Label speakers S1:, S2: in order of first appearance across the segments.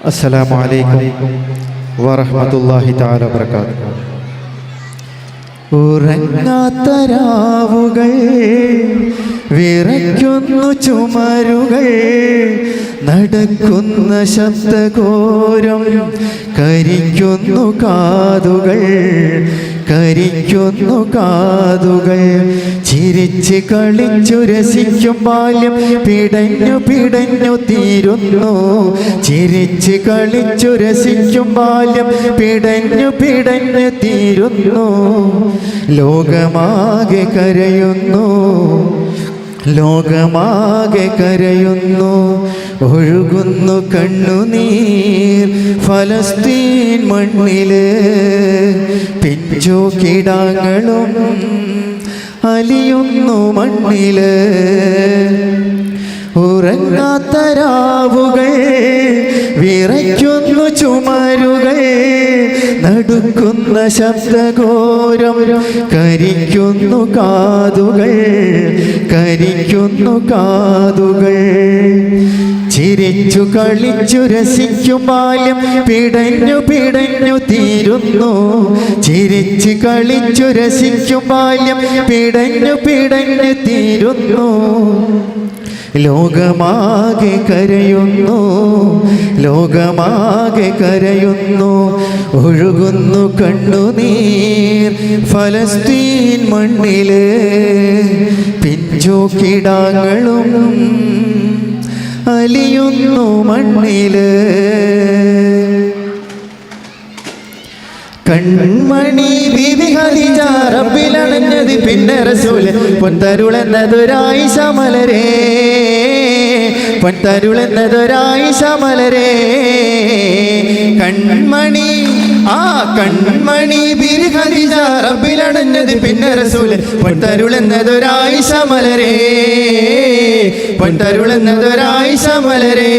S1: അസ്സലാമു അലൈക്കും വറഹ്മത്തുള്ളാഹി തആല വബറകാതുഹു. ഉറങ്ങാത്ത രാവുകൾ, വിറയ്ക്കുന്നു ചുമരുകൾ, നടക്കുന്ന ശബ്ദഘോരം, കരിക്കുന്നു കാതുകൾ, കരിക്കുന്നു കാതുകൾ. ചിരിച്ച് കളിച്ചു രസിക്കും ബാല്യം പിടഞ്ഞു പിടഞ്ഞു തീരുന്നു. ചിരിച്ച് കളിച്ചു രസിക്കും ബാല്യം പിടഞ്ഞു പിടഞ്ഞു തീരുന്നു. ലോകമാകെ കരയുന്നു, ലോകമാകെ കരയുന്നു. ഒഴുകുന്നു കണ്ണുനീർ ഫലസ്തീൻ മണ്ണില്. പിഞ്ചു കിടാങ്ങളും അലിയുന്നു മണ്ണില്. ഉറങ്ങാത്ത രാവുകൾ, വിറയ്ക്കുന്നു ചുമരുകൾ, നടുക്കുന്ന ശബ്ദഘോരം, കരിക്കുന്നു കാതുകൾ, കരിക്കുന്നു കാതുകൾ. ചിരിച്ചു കളിച്ചു രസിക്കും ബാല്യം പിടഞ്ഞു പിടഞ്ഞു തീരുന്നു. ചിരിച്ച് കളിച്ചു രസിക്കും ബാല്യം പിടഞ്ഞു പിടഞ്ഞു തീരുന്നു. ലോകമാകെ കരയുന്നു, ലോകമാകെ കരയുന്നു. ഒഴുകുന്നു കണ്ണുനീർ ഫലസ്തീൻ മണ്ണില്. പിഞ്ചു കിടാങ്ങളും അലിയുന്നു മണ്ണില്. കൺമണി ബീബി ഖദീജ റബ്ബിലണഞ്ഞത് പിന്നെ റസൂല്. പൊൻതരുളെന്നതൊരായിഷ മലരേ, പൊൻതരുളെന്നതൊരായിഷ മലരേ. കൺമണി കൺമണി ബീബി ഖദീജ റബ്ബിലണഞ്ഞത് പിന്നെ റസൂല്. പൊൻതരുളെന്നതൊരായിഷ മലരേ, പൊൻതരുളെന്നതൊരായിഷ മലരേ.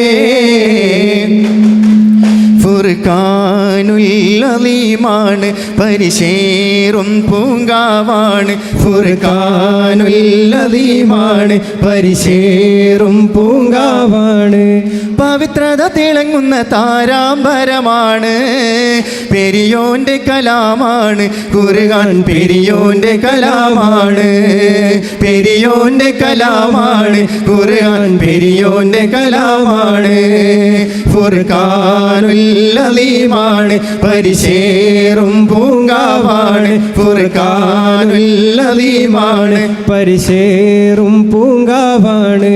S1: ഫുർഖാനുൽ അലീമാണ്, പരിശേറും പൂങ്കാവാണ്. ഫുർഖാനുൽ അലീമാണ്, പരിശേറും പൂങ്കാവാണ്. പവിത്രത തിളങ്ങുന്ന താരാംബരമാണ്, പെരിയോന്റെ കലാമാണ്. ഖുർആൻ പെരിയോന്റെ കലാമാണ്, പെരിയോന്റെ കലാമാണ്. ഖുർആൻ പെരിയോന്റെ കലാമാണ്. ഫുർഖാനുൽ അലീമാണ്, പരിശേറും പൂങ്കാവാണ്. ഫുർഖാനുൽ അലീമാണ്, പരിശേറും പൂങ്കാവാണ്.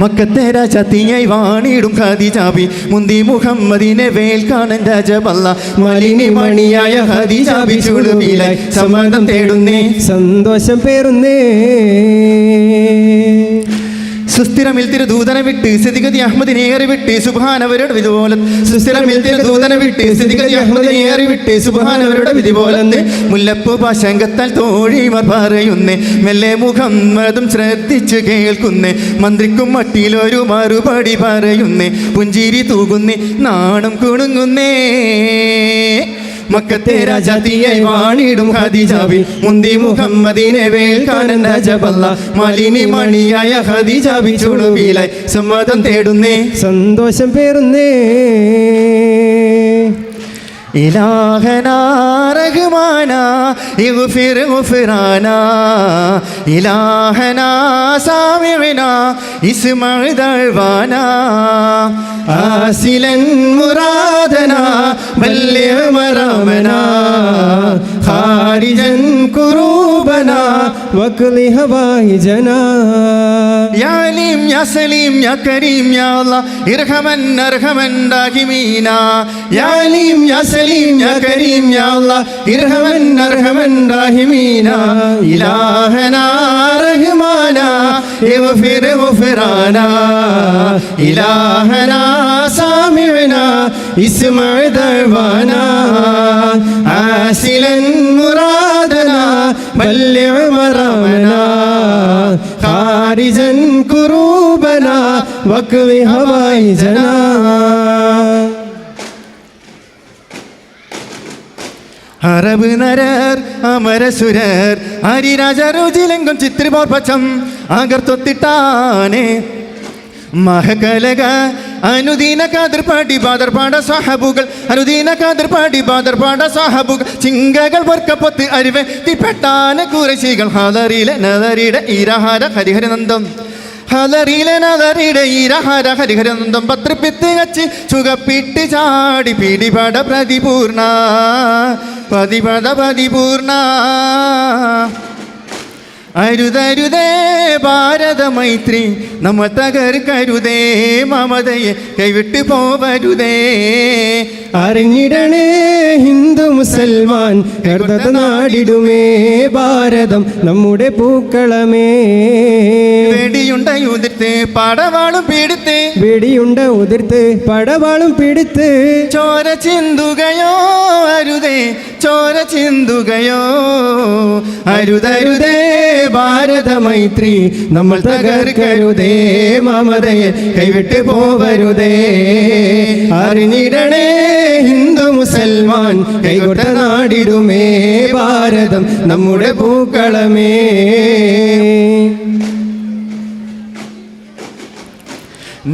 S1: മക്കത്തെ രാജാത്തിയായി വാണിടും ഖദീജാബി, മുന്തി മുഹമ്മദിനെ വേൽക്കാണൻ രാജബല്ല. മലിനി മണിയായ ഖദീജാബി ചുളുവിലായി സമ്മതം തേടുന്നേ, സന്തോഷം പേറുന്നേ. സുസ്ഥിരമിൽ തിരുദൂതനെ വിട്ട് സ്ഥിതിഗതി അഹമ്മദിനെ ഏറി വിട്ട് സുബ്ഹാനവരുടെ വിധി പോലെ. സുസ്ഥിരമിൽ തിരുദൂതനെ വിട്ട് സ്ഥിതിഗതി അഹമ്മദിനെ ഏറി വിട്ട് സുബ്ഹാനവരുടെ വിധി പോലെ. മുല്ലപ്പൂ പാശങ്കത്താൽ തോഴിമാർ പറയുന്നേ, മെല്ലെ മുഹമ്മദും ശ്രദ്ധിച്ചു കേൾക്കുന്നേ. മന്ത്രിക്കും മട്ടിലൊരു മറുപടി പറയുന്നേ, പുഞ്ചിരി തൂകുന്നേ, നാണം കുണുങ്ങുന്നേ. മക്കത്തെ രാജാത്തിയായി വാണിടും ഖദീജാബി, മുന്തി മുഹമ്മദിനെ വേൽക്കാണൻ രാജബല്ല. മലിനി മണിയായ ഖദീജാബി ചുളുവിലായി സമ്മതം തേടുന്നേ, സന്തോഷം പേറുന്നേ. ഇലാഹനാ റഹ്മാനാ ഇഗ്ഫിർ ഗുഫ്റാനാ, ഇലാഹനാ സാമിഅനാ ഇസ്മഅ ദഅവാനാ. ആസിലൻ മുറാദനാ ബല്ലിഗ് മറാമനാ, ഖാരിജൻ കുറൂബനാ വഖ്ലി ഹവായിജനാ. യാ അലീം യാ സലീം യാ കരീം യാ അല്ലാഹ് ഇർഹമൻ അർഹമൻ റഹീമീനാ. യാ അലീം യാ സലീം യാ കരീം യാ അല്ലാഹ് ഇർഹമൻ അർഹമൻ റഹീമീനാ. ഇലാഹനാ റഹ്മാനാ ഇഗ്ഫിർ ഗുഫ്റാനാ, ഇലാഹനാ സാമിഅനാ ഇസ്മഅ ദഅവാനാ. ആസിലൻ മുറാദനാ ബല്ലിഗ് മറാമനാ, ഖാരിജൻ കുറൂബനാ വഖ്ലി ഹവായിജനാ. അറബ് നരർ അമരസുരർ ഹരിരാജരുചിലെങ്കും ചിത്രിപോർ പച്ചം ആകർ തൊത്തിട്ടാനെ മഹകലക അനുദീന കാതിർ പാടി ബാദർ പാട സാഹബുകൾ അനുദീന കാതിർ പാടി ബാദർ പാട സാഹബുകൾ ചിങ്കകൾ വർക്കപ്പൊത്ത് അരിവെ തിപ്പെട്ടാന കുറശികൾ ഹാദറിയിലെ നദറിയുടെ ഈരഹാര ഹരിഹരനന്ദം ഹദറിയിലെ നദറിയുടെ ഈരഹാര ഹരിഹരനന്ദം പത്രപ്പിത്ത് കച്ചി ചുകപ്പിട്ട് ചാടി പിടിപട പ്രതിപൂർണ പതിപട പ്രതിപൂർണ അരുതരുതേ ഭാരത മൈത്രി നമ്മ തകർക്കരുതേ മമതയെ കൈവിട്ട് പോവരുതേ
S2: അറിഞ്ഞിടണേ ഹിന്ദു മുസൽമാൻ ഹൃദയ നാടിടുമേ ഭാരതം നമ്മുടെ പൂക്കളമേ
S1: വെടിയുണ്ട ഉതിർത്ത് പടവാളും പിടിത്ത്
S2: വെടിയുണ്ട ഉതിർത്ത് പടവാളും പിടിത്ത്
S1: ചോര ചിന്തുകയോ അരുതേ ചോര ചിന്തുകയോ
S2: അരുതരുതേ ഭാരത മൈത്രി നമ്മൾ തകർക്കരുതേ മമതയെ കൈവിട്ട് പോവരുതേ അറിഞ്ഞിടണേ ഹിന്ദു മുസൽമാൻ കൈകൊട്ട നാടിടുമേ ഭാരതം നമ്മുടെ പൂക്കളമേ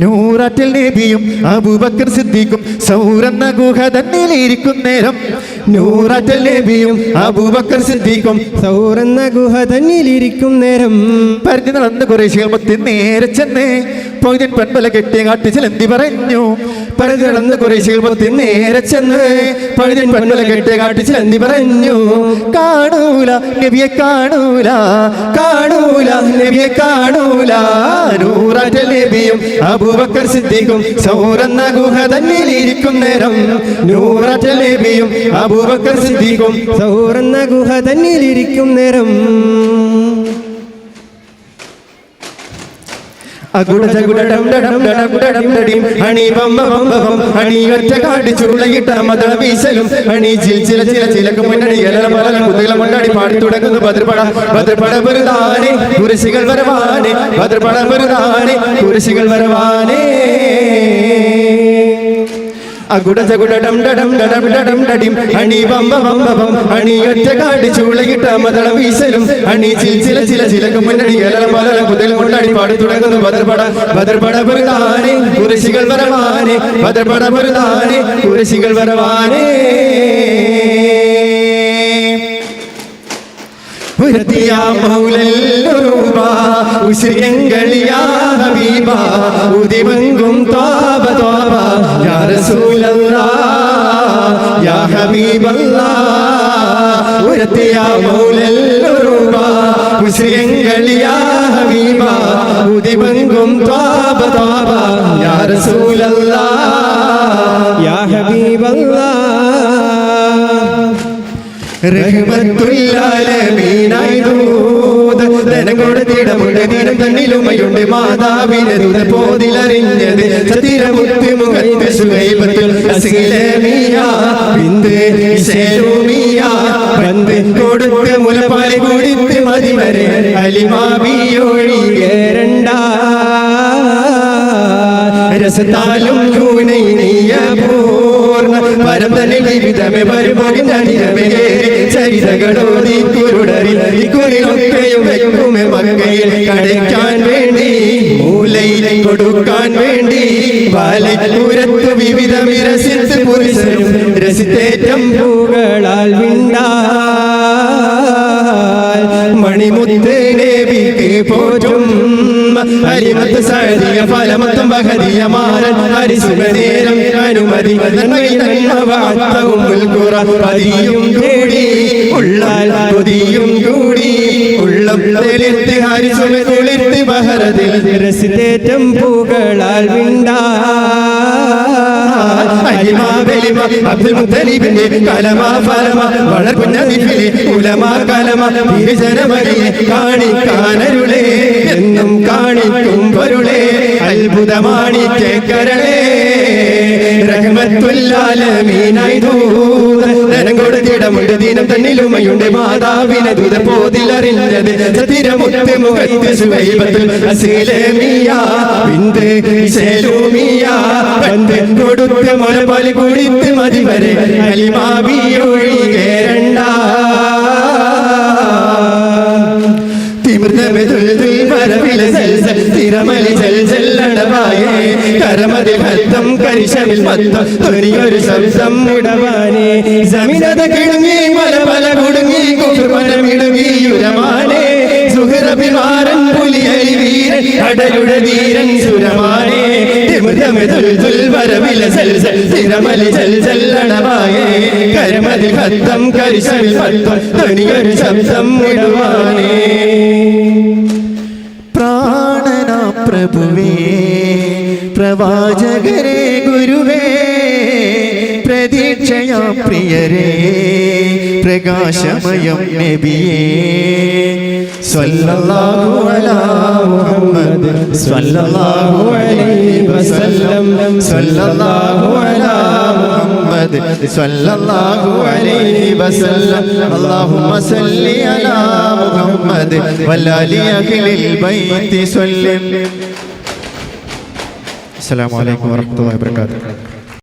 S1: നൂറാറ്റൽ നബിയും അബൂബക്കർ സിദ്ദീഖും സൗറന്ന ഗുഹ തന്നിലിരിക്കും നേരം
S2: നൂറാറ്റൽ നബിയും അബൂബക്കർ സിദ്ദീഖും സൗറന്ന ഗുഹ തന്നിലിരിക്കും നേരം
S1: പറഞ്ഞു നടന്ന് കുറേശ്ശികൾ മുത്തി നേരെ ചെന്ന് പൗര്യൻ പെൺപല കെട്ടിയ കാട്ടിച്ചിൽ എന്തി പറഞ്ഞു
S2: പറഞ്ഞു നടന്ന് കുറേശ്ശികൾ മുത്തി നേരെ ചെന്ന് പഴുതൻ പെൺപല കെട്ടിയ കാട്ടിച്ചിൽ എന്തി പറഞ്ഞു
S1: കാണൂല നബിയെ കാണൂല
S2: കാണൂല നബിയെ കാണൂല
S1: നൂറാറ്റൽ നബിയും
S2: അബൂബക്കർ സിദ്ദീഖും സൗറന്ന ഗുഹ തന്നിലിരിക്കും നേരം നൂറാറ്റൽ നബിയും അബൂബക്കർ സിദ്ദീഖും സൗറന്ന ഗുഹ തന്നിലിരിക്കും നേരം
S1: അണിയൊറ്റ കാട്ടി ചുരുളയിട്ട മദള വീശലും അണി ചില ചില ചിലക്ക് മുന്നണി മുന്നടി പാടി തുടങ്ങുന്നു ഭദ്രപട ഭദ്രപട ബരുതാനെ കുരിശികൾ വരവാനെ ഭദ്രപട ബരുതാനെ കുരിശികൾ വരവാനെ അകുട ചകുട ഡം ഡം ഡം ഡം ഡടിം അണി ബമ്പ ബമ്പ ബം അണിയൊറ്റ കാട്ടി ചൂളയിട്ട മദള വീശലും അണി ചില ചില ചിലക്ക് മുന്നണി മുതൽ മുന്നടി പാടി തുടങ്ങുന്നു ഭദ്രപട ഭദ്രപട ബരുതാനെ കുരിശികൾ വരവാനെ ഭദ്രപട ബരുതാനെ കുരിശികൾ വരവാനെ ഉയർത്തിയ മൗലല്ലൂബ ഉശ്രിയങ്കളിയാ ഹബീബ ഉദിമങ്കും ത്വാബ ത്വാബ യാ റസൂലല്ലാഹ് യാ ഹബീബല്ലാഹ് ഉയർത്തിയ മൗലല്ലൂബ ഉശ്രിയങ്കളിയാ ഹബീബ ഉദിമങ്കും ത്വാബ ത്വാബ യാ റസൂലല്ലാഹ്
S2: യാ ഹബീബല്ലാഹ്
S1: റഹ്മത്തുല്ലാലമീനായി ദൂത് ധനം കൊടുത്തിടമുണ്ട് ദിനം തന്നിലുമയുണ്ട് മാതാവിനെ ദൂത പോതിലറിഞ്ഞത് സതിരമുത്ത് മുഖത്ത് സുഹൈബത്തുൽ അസ്ലമിയ ബിന്ദു ശൈലൂമിയ ബന്ദ് കൊടുത്ത് മുലപ്പാല് കുടിത്ത് മതിവരെ അലിമാബിയൊഴികേരണ്ട രസത്താലും കൂനൈനിയ പൂർണ്ണ വരം തന്നെ വിവിധമേ വരുമൊഴിഞ്ഞടിരമേ ചരിതകളോടി കുരുടറി കുറിയൊക്കെയും വെക്കുമേ മക്കയിൽ കടയ്ക്കാൻ വേണ്ടി മൂലയിൽ കൊടുക്കാൻ വേണ്ടി വാലൂരത്ത് വിവിധ വിരസിത്ത് പുരുഷരും രസിത്തേറ്റം
S2: പൂകളാൽ വിണ്ടാ
S1: മണിമുത്ത് ദേവിക്ക് പോറ്റും അലിമത്ത് സഅദിയ ഫലമത്തും ബഹദിയ മാരൻ ഹരിസുഖനേരം അനുമതി നന്മവാത്തവും ഉൽഖുറ പതിയും കൂടി ഉള്ളാൽ കൊതിയും കൂടി ഉള്ളം തെളിർത്ത് ഹരിസുഖ കുളിർത്ത് ബഹറതിൽ
S2: രസിതേറ്റം പൂകളാൽ വിണ്ടാ
S1: അബ്ദുൽ മുത്തലിബിന്റെ കലമ ഫലമ വളർക്കുന്ന ദിഫിലെ ഉലമ കലമ തിരുജനമരിയെ കാണിക്കാനരുളേ എന്നും കാണിക്കും പൊരുളേ അത്ഭുതമാണിക്കരളേ റഹ്മത്തുല്ലാലമീനായി ദൂത ധനം കൊടുത്തിടമുണ്ട് ദിനം തന്നിലുമയുണ്ട് മാതാവിനെ ദൂത പോതിലറിഞ്ഞത് സതിരമുത്ത് മുഖത്ത് സുഹൈബത്തുൽ അസ്ലമിയ ബിന്ദു ശൈലൂമിയ ബന്ദ് കൊടുത്ത് മുലപാല് കുടിത്ത് മതിവരെ അലിമാബിയൊഴികേരണ്ട തിമിർന്ന വരവിലെ തിരമലി ജൽ ജല്ലടവായേ
S2: കരമതിൽ ഹത്തം കരിശമിൽ മത്തം ധ്വനിയൊരു ശബ്ദം ഇടവാനെ ജമീനത കിടുങ്ങി മല പല കുടുങ്ങി കുഫുമനമിടുങ്ങി യുരമാനെ സുഹൃതഭിമാരൻ പുലിയരി വീരൻ അടരുടെ വീരൻ സുരമാനെ വരവില തിരമലി ജൽജല്ലടവായേ കരമതിൽ ഹത്തം കരിശമിൽ മത്തം ധ്വനിയൊരു ശബ്ദം ഇടവാനെ
S1: പ്രാണന പ്രഭുവേ പ്രവാചകരെ ഗുരുവേ പ്രതീക്ഷയാ പ്രിയരേ പ്രകാശമയം നബിയേ സ്വല്ലല്ലാഹു അലാ മുഹമ്മദ് സ്വല്ലല്ലാഹു അലൈഹി വസല്ലം സ്വല്ലല്ലാഹു അലാ മുഹമ്മദ് സ്വല്ലല്ലാഹു അലൈഹി വസല്ലം അല്ലാഹുമ്മ സല്ലി അലാ മുഹമ്മദ് വലാലി അഖിലിൽ ബൈത്തി സ്വല്ലം. അസ്സലാമു അലൈക്കും വറഹ്മത്തുള്ളാഹി വബറകാതുഹു.